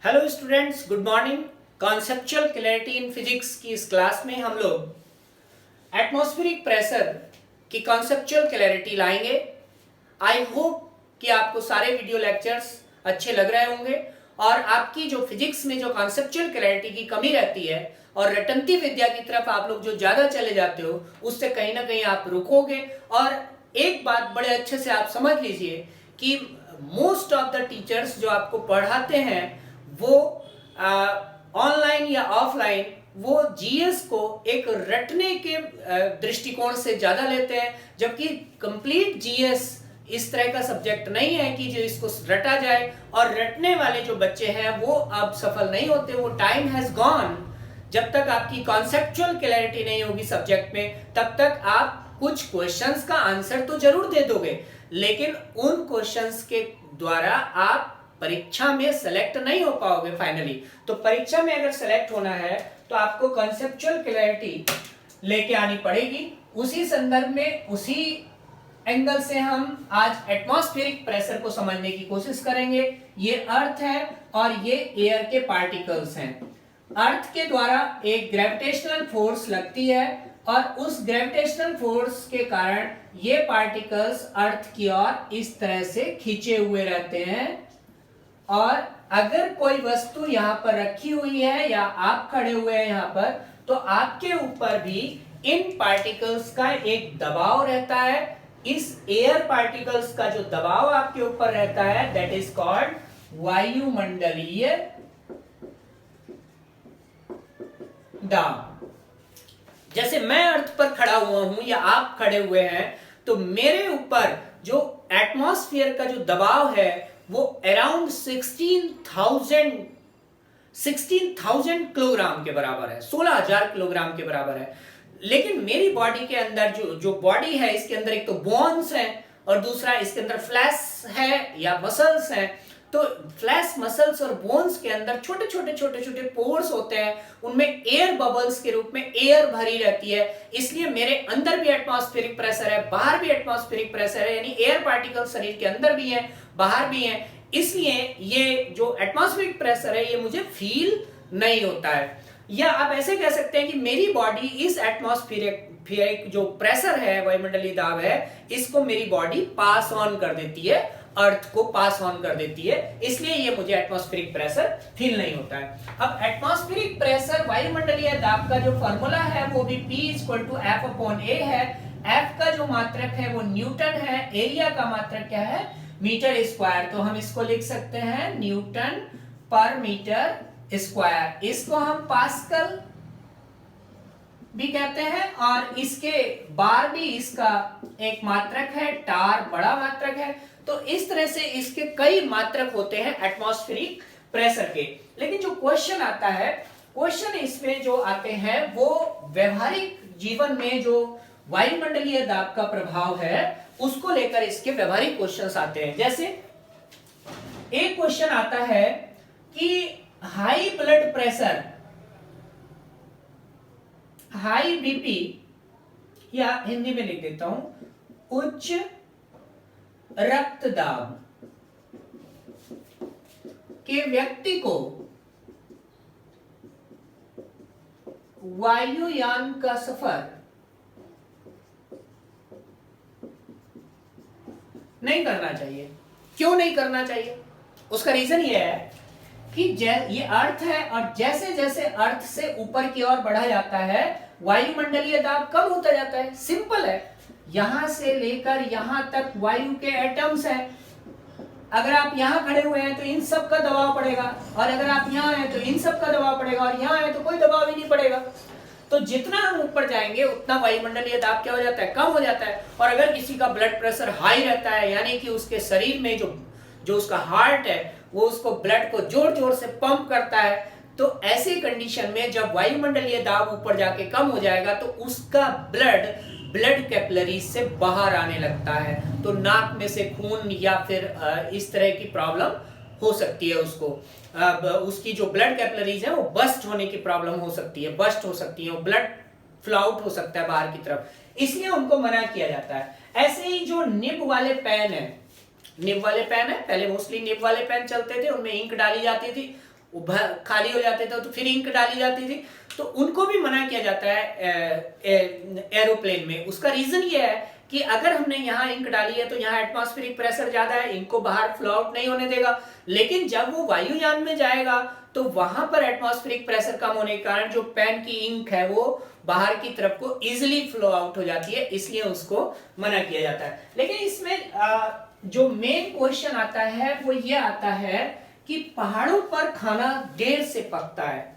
Hello students, good morning. Conceptual clarity in physics की इस class में हम लोग एटमॉस्फेरिक प्रेशर की कॉन्सेप्चुअल क्लैरिटी लाएंगे। आई होप कि आपको सारे वीडियो लेक्चर्स अच्छे लग रहे होंगे और आपकी जो फिजिक्स में जो कॉन्सेप्चुअल क्लैरिटी की कमी रहती है और रटंती विद्या की तरफ आप लोग जो ज़्यादा चले जाते हो, उससे कहीं ना कहीं आप रुकोगे। और एक बात बड़े अच्छे से आप समझ लीजिए कि मोस्ट ऑफ द टीचर्स जो आपको पढ़ाते हैं वो ऑनलाइन या ऑफलाइन वो जीएस को एक रटने के दृष्टिकोण से ज्यादा लेते हैं, जबकि कंप्लीट जीएस इस तरह का सब्जेक्ट नहीं है कि जो इसको रटा जाए। और रटने वाले जो बच्चे हैं वो अब सफल नहीं होते, वो टाइम हैज गॉन। जब तक आपकी कॉन्सेप्चुअल क्लैरिटी नहीं होगी सब्जेक्ट में, तब तक आप कुछ क्वेश्चंस का आंसर तो जरूर दे दोगे, लेकिन उन क्वेश्चंस के द्वारा आप परीक्षा में सेलेक्ट नहीं हो पाओगे फाइनली। तो परीक्षा में अगर सेलेक्ट होना है तो आपको कॉन्सेप्चुअल क्लैरिटी लेके आनी पड़ेगी। उसी संदर्भ में, उसी एंगल से हम आज एटमॉस्फेरिक प्रेशर को समझने की कोशिश करेंगे। ये अर्थ है और ये एयर के पार्टिकल्स हैं। अर्थ के द्वारा एक ग्रेविटेशनल फोर्स लगती है और उस ग्रेविटेशनल फोर्स के कारण ये पार्टिकल्स अर्थ की ओर इस तरह से खींचे हुए रहते हैं। और अगर कोई वस्तु यहां पर रखी हुई है या आप खड़े हुए हैं यहां पर, तो आपके ऊपर भी इन पार्टिकल्स का एक दबाव रहता है। इस एयर पार्टिकल्स का जो दबाव आपके ऊपर रहता है, दैट इज कॉल्ड वायुमंडलीय दाब। जैसे मैं अर्थ पर खड़ा हुआ हूं या आप खड़े हुए हैं, तो मेरे ऊपर जो एटमॉस्फेयर का जो दबाव है वो अराउंड 16,000 किलोग्राम के बराबर है, 16,000 किलोग्राम के बराबर है। लेकिन मेरी बॉडी के अंदर जो बॉडी है, इसके अंदर एक तो बोन्स है और दूसरा इसके अंदर फ्लैश है या मसल्स हैं। तो फ्लैश, मसल्स और बोन्स के अंदर छोटे छोटे पोर्स होते हैं, उनमें एयर बबल्स के रूप में एयर भरी रहती है। इसलिए मेरे अंदर भी एटमॉस्फेरिक प्रेशर है, बाहर भी एटमॉस्फेरिक प्रेशर है, यानी एयर पार्टिकल शरीर के अंदर भी है, बाहर भी है। इसलिए ये जो एटमॉस्फेरिक प्रेशर है ये मुझे फील नहीं होता है। या आप ऐसे कह सकते हैं कि मेरी बॉडी इस एटमॉस्फेरिक जो प्रेशर है, वायुमंडलीय दाब है, इसको मेरी बॉडी पास ऑन कर देती है, अर्थ को पास ऑन कर देती है, इसलिए ये मुझे एटमॉस्फेरिक प्रेशर फील नहीं होता है। अब एटमॉस्फेरिक प्रेशर, वायुमंडलीय दाब का जो फॉर्मूला है वो भी P = F/A है। F का जो मात्रक है वो न्यूटन है, एरिया का मात्रक क्या है, मीटर स्क्वायर। तो हम इसको लिख सकते हैं न्यूटन पर मीटर स्क्वायर। इसको हम पास्कल भी कहते हैं और इसके बार भी इसका एक मात्रक है, टार बड़ा मात्रक है। तो इस तरह से इसके कई मात्रक होते हैं एटमॉस्फेरिक प्रेशर के। लेकिन जो क्वेश्चन आता है, क्वेश्चन इसमें जो आते हैं वो व्यवहारिक जीवन में जो वायुमंडलीय दाब का प्रभाव है उसको लेकर इसके व्यवहारिक क्वेश्चंस आते हैं। जैसे एक क्वेश्चन आता है कि high blood pressure, high BP, या हिंदी में लिख देता हूं, उच्च रक्तदाब के व्यक्ति को वायुयान का सफर नहीं करना चाहिए। क्यों नहीं करना चाहिए? उसका रीजन यह है कि ये अर्थ है और जैसे जैसे अर्थ से ऊपर की ओर बढ़ा जाता है वायुमंडलीय दाब कम होता जाता है। सिंपल है, यहां से लेकर यहां तक वायु के एटम्स हैं। अगर आप यहां खड़े हुए हैं तो इन सब का दबाव पड़ेगा, और अगर आप यहां हैं तो इन सब का दबाव पड़ेगा, और यहां हैं तो कोई दबाव ही नहीं पड़ेगा। तो जितना हम ऊपर जाएंगे उतना वायुमंडलीय दाब क्या हो जाता है, कम हो जाता है। और अगर किसी का ब्लड प्रेशर हाई रहता है, यानी कि उसके शरीर में जो उसका हार्ट है वो उसको ब्लड को जोर जोर से पंप करता है, तो ऐसी कंडीशन में जब वायुमंडलीय दाब ऊपर जाके कम हो जाएगा तो उसका ब्लड कैपिलरीज से बाहर आने लगता है। तो नाक में से खून या फिर इस तरह की प्रॉब्लम हो सकती है उसको। उसकी जो ब्लड कैपिलरीज है वो बस्ट होने की प्रॉब्लम हो सकती है, बस्ट हो सकती है, ब्लड फ्लो आउट हो सकता है बाहर की तरफ, इसलिए उनको मना किया जाता है। ऐसे ही जो निब वाले पेन है, निब वाले पेन है, पहले मोस्टली निब वाले पेन चलते थे, उनमें इंक डाली जाती थी, खाली हो जाते थे तो फिर इंक डाली जाती थी, तो उनको भी मना किया जाता है एरोप्लेन में। उसका रीजन ये है कि अगर हमने यहाँ इंक डाली है तो यहाँ एटमॉस्फेरिक प्रेशर ज्यादा है, इंक को बाहर फ्लो आउट नहीं होने देगा, लेकिन जब वो वायुयान में जाएगा तो वहां पर एटमॉस्फेरिक प्रेशर कम होने के कारण जो पेन की इंक है वो बाहर की तरफ को इजिली फ्लो आउट हो जाती है, इसलिए उसको मना किया जाता है। लेकिन इसमें जो मेन क्वेश्चन आता है वो ये आता है कि पहाड़ों पर खाना देर से पकता है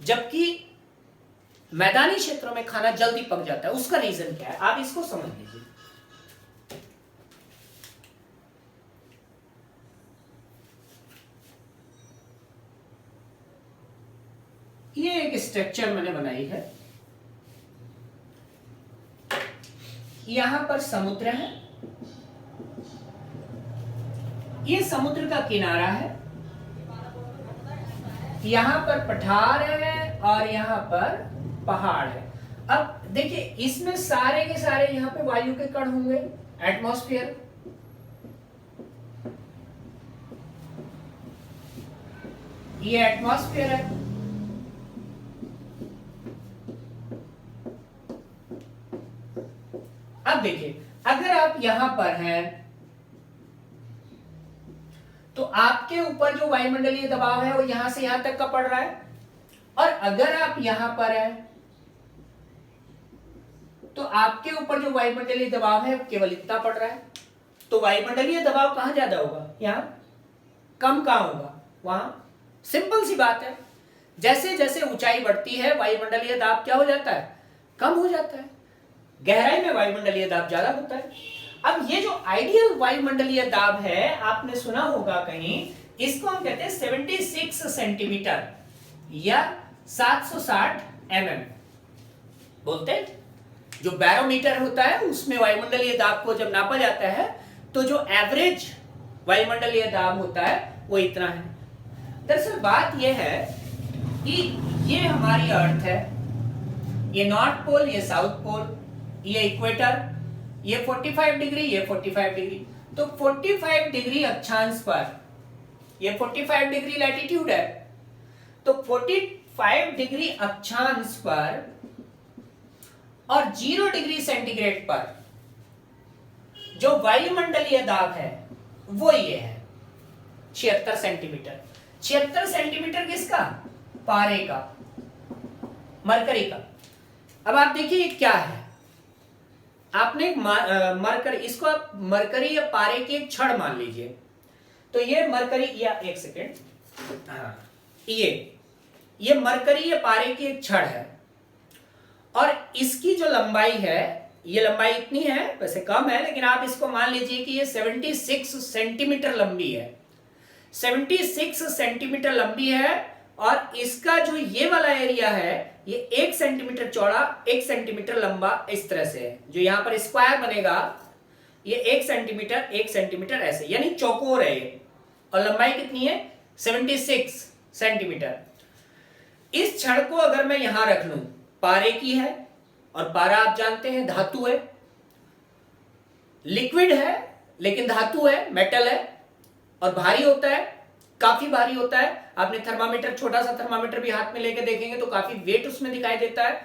जबकि मैदानी क्षेत्रों में खाना जल्दी पक जाता है, उसका रीजन क्या है, आप इसको समझ लीजिए। ये एक स्ट्रक्चर मैंने बनाई है, यहां पर समुद्र है, ये समुद्र का किनारा है, यहां पर पठार है और यहां पर पहाड़ है। अब देखिए इसमें सारे के सारे यहां पे वायु के कण होंगे, एटमॉस्फेयर, ये एटमॉस्फेयर है, अब देखिए अगर आप यहां पर हैं तो आपके ऊपर जो वायुमंडलीय दबाव है वो यहां से यहां तक का पड़ रहा है, और अगर आप यहां पर हैं तो आपके ऊपर जो वायुमंडलीय दबाव है केवल इतना पड़ रहा है। तो वायुमंडलीय दबाव कहां ज्यादा होगा, यहां कम कहां होगा, वहां। सिंपल सी बात है, जैसे जैसे ऊंचाई बढ़ती है वायुमंडलीय दाब क्या हो जाता है, कम हो जाता है, गहराई में वायुमंडलीय दाब ज्यादा होता है। अब ये जो आइडियल वायुमंडलीय दाब है आपने सुना होगा कहीं, इसको हम कहते हैं 76 सेंटीमीटर या 760 mm बोलते हैं। जो बैरोमीटर होता है उसमें वायुमंडलीय दाब को जब नापा जाता है तो जो एवरेज वायुमंडलीय दाब होता है वो इतना है। दरअसल बात यह है कि ये हमारी अर्थ है, ये नॉर्थ पोल, ये साउथ पोल, ये इक्वेटर, ये 45 डिग्री, ये 45 डिग्री। तो 45 डिग्री अक्षांश पर, ये 45 डिग्री लैटिट्यूड है, तो 45 डिग्री अक्षांश पर और 0 डिग्री सेंटीग्रेड पर जो वायुमंडलीय दाब है वो ये है 76 सेंटीमीटर। 76 सेंटीमीटर किसका, पारे का, मरकरी का। अब आप देखिए ये क्या है, आपने मरकरी, इसको आप मरकरी या पारे की एक छड़ मान लीजिए। तो ये मरकरी, या एक सेकेंड, हाँ, ये मरकरी या पारे की एक छड़ है और इसकी जो लंबाई है, ये लंबाई इतनी है, वैसे कम है लेकिन आप इसको मान लीजिए कि ये 76 सेंटीमीटर लंबी है, 76 सेंटीमीटर लंबी है। और इसका जो ये वाला एरिया है ये 1 सेंटीमीटर चौड़ा, 1 सेंटीमीटर लंबा, इस तरह से है। जो यहां पर स्क्वायर बनेगा ये 1 सेंटीमीटर 1 सेंटीमीटर ऐसे, यानी चौकोर है ये, और लंबाई कितनी है 76 सेंटीमीटर। इस छड़ को अगर मैं यहां रख लूं, पारे की है, और पारा आप जानते हैं धातु है, लिक्विड है लेकिन धातु है, मेटल है, और भारी होता है, काफी भारी होता है। आपने थर्मामीटर, छोटा सा थर्मामीटर भी हाथ में लेके देखेंगे तो काफी वेट उसमें दिखाई देता है,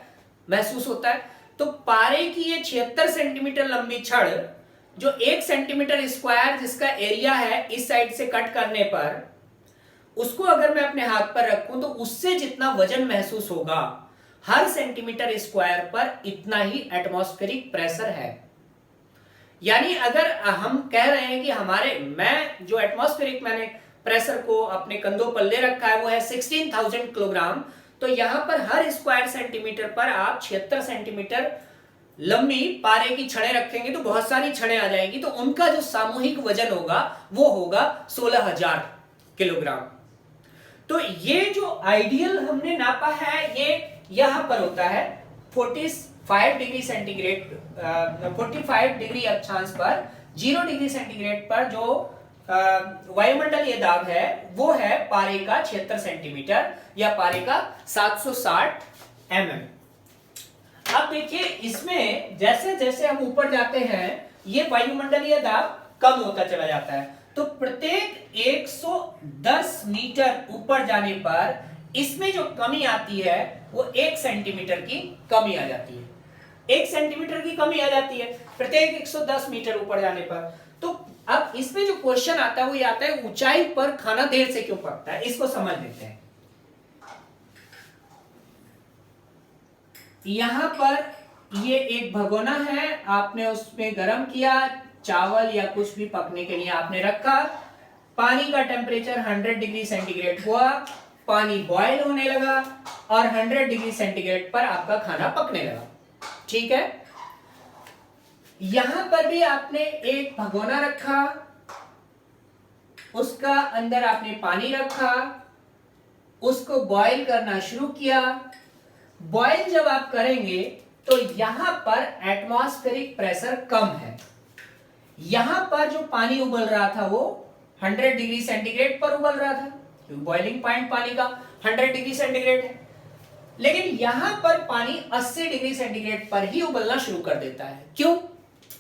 महसूस होता है। तो पारे की ये 76 सेंटीमीटर लंबी छड़ जो 1 सेंटीमीटर स्क्वायर जिसका एरिया है इस साइड से कट करने पर, उसको अगर मैं अपने हाथ पर रखूं तो उससे जितना वजन महसूस होगा हर सेंटीमीटर स्क्वायर पर इतना ही एटमॉस्फेरिक प्रेशर है। यानी अगर हम कह रहे हैं कि मैं जो एटमॉस्फेरिक मैंने प्रेशर को अपने कंधों पर ले रखा है वो है 16,000 किलोग्राम, तो यहां पर हर स्क्वायर सेंटीमीटर पर आप 76 सेंटीमीटर लंबी पारे की छड़ें रखेंगे तो बहुत सारी छड़ें आ जाएंगी, तो उनका जो सामूहिक वजन होगा वो होगा 16,000 किलोग्राम। तो ये जो आइडियल हमने नापा है ये यहां पर होता है 45 डिग्री सेंटीग्रेड, 45 डिग्री अक्षांश पर, 0 डिग्री सेंटीग्रेड पर जो वायुमंडलीय दाब है वो है पारे का 76 सेंटीमीटर या पारे का 760 mm। अब देखिए इसमें जैसे जैसे हम ऊपर जाते हैं ये वायुमंडलीय दाब कम होता चला जाता है। तो प्रत्येक 110 मीटर ऊपर जाने पर इसमें जो कमी आती है वो 1 सेंटीमीटर की कमी आ जाती है। 1 सेंटीमीटर की कमी आ जाती है प्रत्येक 110 मीटर ऊपर जाने पर। तो अब इसमें जो क्वेश्चन आता है वो ये आता है, ऊंचाई पर खाना देर से क्यों पकता है, इसको समझ लेते हैं। यहां पर ये एक भगोना है, आपने उसमें गर्म किया, चावल या कुछ भी पकने के लिए आपने रखा, पानी का टेम्परेचर 100 डिग्री सेंटीग्रेड हुआ, पानी बॉयल होने लगा और 100 डिग्री सेंटीग्रेड पर आपका खाना पकने लगा। ठीक है, यहां पर भी आपने एक भगोना रखा, उसका अंदर आपने पानी रखा, उसको बॉयल करना शुरू किया। बॉयल जब आप करेंगे तो यहां पर एटमॉस्फेरिक प्रेशर कम है। यहां पर जो पानी उबल रहा था वो 100 डिग्री सेंटीग्रेड पर उबल रहा था, क्योंकि बॉइलिंग पॉइंट पानी का 100 डिग्री सेंटीग्रेड है। लेकिन यहां पर पानी 80 डिग्री सेंटीग्रेड पर ही उबलना शुरू कर देता है। क्यों?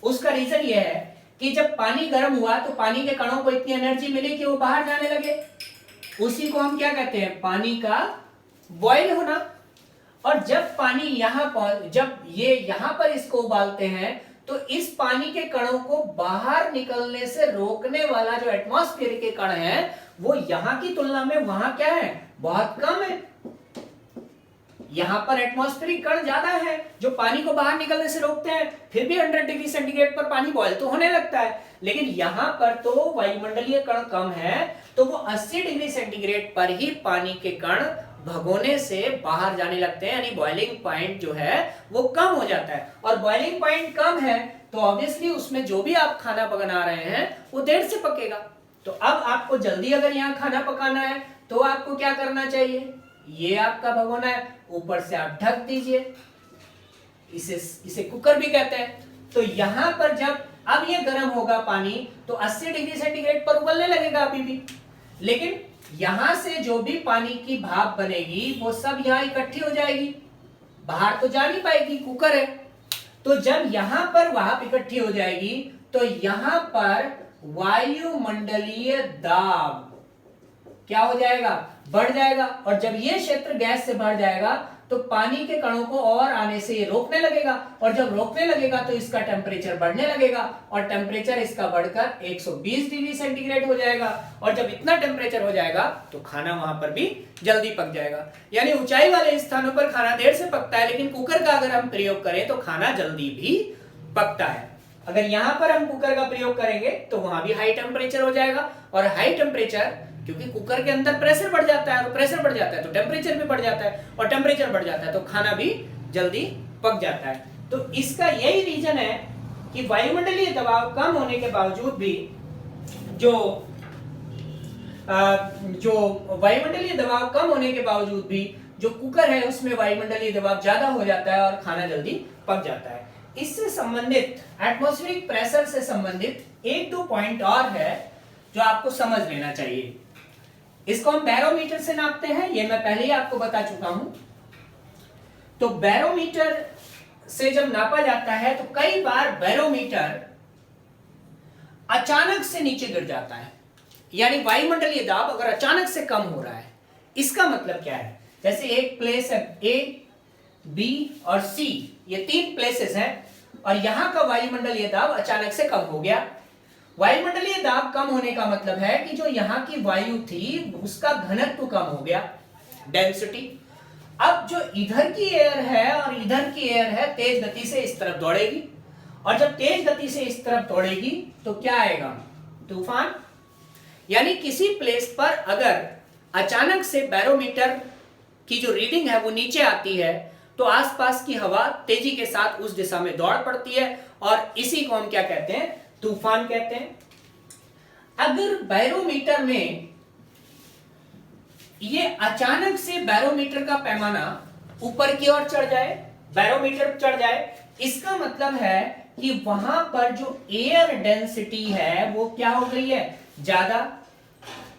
उसका रीजन यह है कि जब पानी गर्म हुआ तो पानी के कणों को इतनी एनर्जी मिली कि वो बाहर जाने लगे। उसी को हम क्या कहते हैं, पानी का बॉयल होना। और जब पानी जब ये यहां पर इसको उबालते हैं तो इस पानी के कणों को बाहर निकलने से रोकने वाला जो एटमॉस्फेयर के कण है वो यहां की तुलना में वहां क्या है, बहुत कम है। यहां पर एटमॉस्फेरिक कण ज्यादा है जो पानी को बाहर निकलने से रोकते हैं, फिर भी 100 डिग्री सेंटीग्रेड पर पानी बॉयल तो होने लगता है। लेकिन यहां पर तो वायुमंडलीय कण कम है, तो वो 80 डिग्री सेंटीग्रेड पर ही पानी के कण भगोने से बाहर जाने लगते हैं, यानी बॉइलिंग पॉइंट जो है वो कम हो जाता है। और बॉइलिंग पॉइंट कम है तो ऑब्वियसली उसमें जो भी आप खाना बना रहे हैं वो देर से पकेगा। तो अब आपको जल्दी अगर यहाँ खाना पकाना है तो आपको क्या करना चाहिए, ये आपका भगोना है, ऊपर से आप ढक दीजिए, इसे कुकर भी कहते हैं। तो यहां पर जब अब ये गर्म होगा पानी तो 80 डिग्री सेंटीग्रेड पर उबलने लगेगा अभी भी, लेकिन यहां से जो भी पानी की भाप बनेगी वो सब यहां इकट्ठी हो जाएगी, बाहर तो जा नहीं पाएगी, कुकर है। तो जब यहां पर भाप इकट्ठी हो जाएगी तो यहां पर वायुमंडलीय दाब क्या हो जाएगा, बढ़ जाएगा। और जब ये क्षेत्र गैस से भर जाएगा तो पानी के कणों को और आने से ये रोकने लगेगा, और जब रोकने लगेगा तो इसका टेम्परेचर बढ़ने लगेगा, और टेम्परेचर इसका बढ़कर 120 डिग्री सेंटीग्रेड हो जाएगा। और जब इतना टेम्परेचर हो जाएगा तो खाना वहां पर भी जल्दी पक जाएगा। यानी ऊंचाई वाले स्थानों पर खाना देर से पकता है, लेकिन कुकर का अगर हम प्रयोग करें तो खाना जल्दी भी पकता है। अगर यहां पर हम कुकर का प्रयोग करेंगे तो वहां भी हाई टेम्परेचर हो जाएगा, और हाई टेम्परेचर क्योंकि कुकर के अंदर प्रेशर बढ़ जाता है, और प्रेशर बढ़ जाता है तो टेम्परेचर भी बढ़ जाता है, और टेम्परेचर बढ़ जाता है तो खाना भी जल्दी पक जाता है। तो इसका यही रीजन है कि वायुमंडलीय दबाव कम होने के बावजूद भी जो वायुमंडलीय दबाव कम होने के बावजूद भी जो कुकर है उसमें वायुमंडलीय दबाव ज्यादा हो जाता है और खाना जल्दी पक जाता है। इससे संबंधित एटमॉस्फेरिक प्रेशर से संबंधित एक दो पॉइंट और है जो आपको समझ लेना चाहिए। इसको हम बैरोमीटर से नापते हैं, ये मैं पहले ही आपको बता चुका हूं। तो बैरोमीटर से जब नापा जाता है तो कई बार बैरोमीटर अचानक से नीचे गिर जाता है, यानी वायुमंडलीय दाब अगर अचानक से कम हो रहा है। इसका मतलब क्या है, जैसे एक प्लेस है ए, बी और सी, ये 3 प्लेसेस हैं, और यहां का वायुमंडलीय दाब अचानक से कम हो गया। वायुमंडलीय दाब कम होने का मतलब है कि जो यहां की वायु थी उसका घनत्व कम हो गया, डेंसिटी। अब जो इधर की एयर है और इधर की एयर है तेज गति से इस तरफ दौड़ेगी, और जब तेज गति से इस तरफ दौड़ेगी तो क्या आएगा, तूफान। यानी किसी प्लेस पर अगर अचानक से बैरोमीटर की जो रीडिंग है वो नीचे आती है तो आसपास की हवा तेजी के साथ उस दिशा में दौड़ पड़ती है, और इसी को हम क्या कहते हैं, तूफान कहते हैं। अगर बैरोमीटर में ये अचानक से बैरोमीटर का पैमाना ऊपर की ओर चढ़ जाए, बैरोमीटर चढ़ जाए, इसका मतलब है कि वहां पर जो एयर डेंसिटी है वो क्या हो गई है, ज्यादा।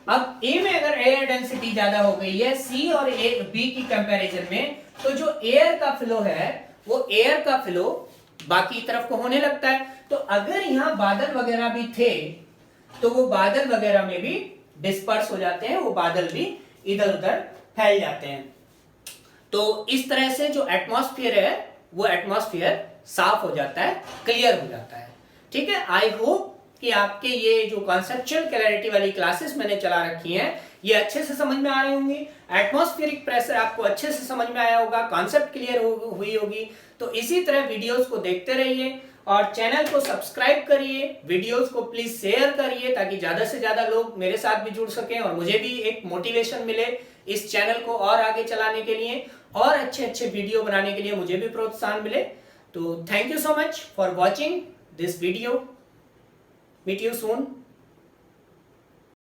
अब ए में अगर एयर डेंसिटी ज्यादा हो गई है सी और बी की कंपैरिजन में, तो जो एयर का फ्लो है वो एयर का फ्लो बाकी तरफ को होने लगता है। तो अगर यहां बादल वगैरह भी थे तो वो बादल वगैरह में भी डिस्पर्स हो जाते हैं, वो बादल भी इधर उधर फैल जाते हैं। तो इस तरह से जो एटमॉस्फेयर है वो एटमॉस्फेयर साफ हो जाता है, क्लियर हो जाता है। ठीक है, आई होप कि आपके ये जो कॉन्सेप्चुअल क्लैरिटी वाली क्लासेस मैंने चला रखी हैं ये अच्छे से समझ में आ रही होंगी। एटमॉस्फेरिक प्रेशर आपको अच्छे से समझ में आया होगा, कॉन्सेप्ट क्लियर हुई होगी। तो इसी तरह वीडियोस को देखते रहिए और चैनल को सब्सक्राइब करिए, वीडियोस को प्लीज शेयर करिए ताकि ज्यादा से ज्यादा लोग मेरे साथ भी जुड़ सकें और मुझे भी एक मोटिवेशन मिले इस चैनल को और आगे चलाने के लिए और अच्छे अच्छे वीडियो बनाने के लिए मुझे भी प्रोत्साहन मिले। तो thank you so much for watching this video. Meet you soon.